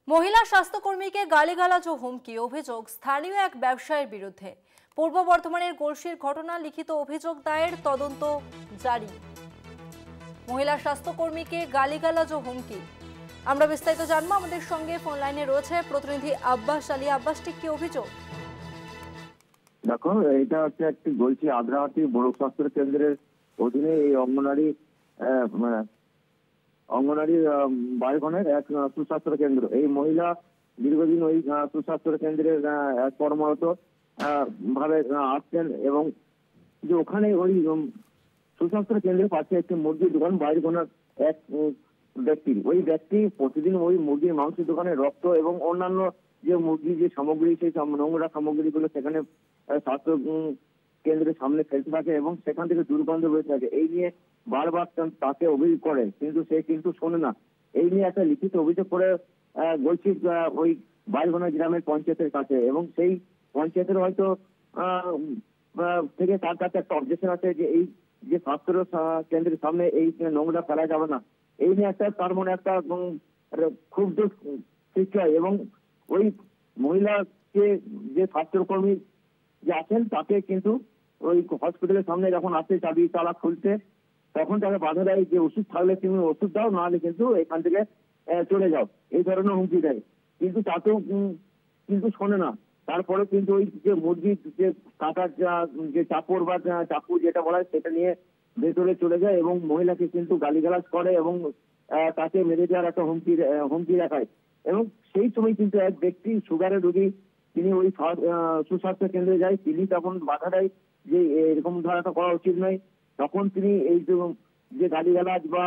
মহিলা স্বাস্থ্যকর্মীকে গালিগালাজ ও হুমকি অভিযোগ স্থানীয় এক ব্যবসায়ীর বিরুদ্ধে। পূর্ব বর্ধমানের গলসির ঘটনা, লিখিত অভিযোগ দায়ের, তদন্ত জারি। মহিলা স্বাস্থ্যকর্মীকে গালিগালাজ ও হুমকি, আমরা বিস্তারিত জানবো। আমাদের সঙ্গে ফোন লাইনে রয়েছে প্রতিনিধি আব্বাস আলী। আব্বাস, ঠিক কি অভিযোগ? দেখো, এটা হচ্ছে একটি গলসি আদ্রাহাটি বড় স্বাস্থ্য কেন্দ্রের অধীনে এই অঙ্গনারী বাড়িঘনের এক সুস্বাস্থ্য কেন্দ্র। এই মহিলা দীর্ঘদিন ওই সুস্বাস্থ্য কেন্দ্রের কর্মরত ভাবে আসছেন এবং যে ওখানে ওই সুস্বাস্থ্য কেন্দ্রের পাশে একটি মুরগির দোকান বাড়িঘনের এক ওই ব্যক্তি প্রতিদিন ওই মুরগির মাংসের দোকানে রক্ত এবং অন্যান্য যে মুরগির যে সামগ্রী, সেই নোংরা সামগ্রীগুলো সেখানে স্বাস্থ্য কেন্দ্রের সামনে ফেলতে থাকে এবং সেখান থেকে দুর্গন্ধ বের থাকে। এই নিয়ে বারবার তাকে অভিযোগ করে, কিন্তু সে শোনে না। এই নিয়ে একটা লিখিত অভিযোগ করে বলছি ওই বাড়িঘোনা গ্রামের পঞ্চায়েতের কাছে, এবং সেই পঞ্চায়েতের হয়তো থেকে তার কাছে একটা অবজেকশন আছে যে এই যে স্বাস্থ্য কেন্দ্রের সামনে এই নোংরা ফেলা যাবে না। এই নিয়ে একটা তার মনে একটা ক্ষুব্ধ সৃষ্টি হয় এবং ওই মহিলাকে, যে স্বাস্থ্যকর্মী যে আছেন, তাকে কিন্তু ওই হসপিটালের সামনে যখন আসে চাবি তালা খুলতে, তখন তাকে বাধা দেয় যে ওষুধ থাকলে তুমি ওষুধ দাও, নাহলে কিন্তু এখান থেকে চলে যাও, এই ধরনের হুমকি দেয়। কিন্তু তাতেও কিন্তু শোনে না। তারপরে কিন্তু ওই যে মুরগির যে কাটার যে চাপড় বা চাকু যেটা বলা হয়, সেটা নিয়ে ভেতরে চলে যায় এবং মহিলাকে কিন্তু গালিগালাজ করে এবং তাকে মেরে দেওয়ার একটা হুমকি দেখায়। এবং সেই সময় কিন্তু এক ব্যক্তি, সুগারের রোগী, তিনি ওই সুস্বাস্থ্য কেন্দ্রে যায়। তিনি তখন বাধা দেয় যে এরকম ধারাটা করা উচিত নয়। তখন তিনি এই যে গালিগালাজ বা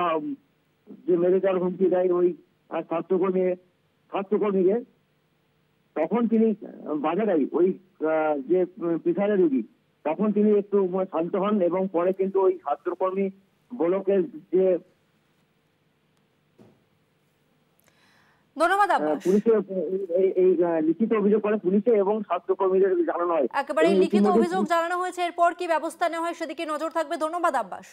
যে মেরে দেওয়ার হুমকি দেয় ওই স্বাস্থ্যকর্মীকে, তখন তিনি বাধা দেয় ওই যে প্রেসারের রোগী। তখন তিনি একটু শান্ত হন এবং পরে কিন্তু ওই স্বাস্থ্যকর্মী ব্লকের যে ধন্যবাদ আব্বাস। পুলিশে এই লিখিত অভিযোগ করে পুলিশে এবং স্বাস্থ্যকর্মীদের জানানো হয়। একেবারে লিখিত অভিযোগ জানানো হয়েছে, এরপর কি ব্যবস্থা নেওয়া হয় সেদিকে নজর থাকবে। ধন্যবাদ আব্বাস।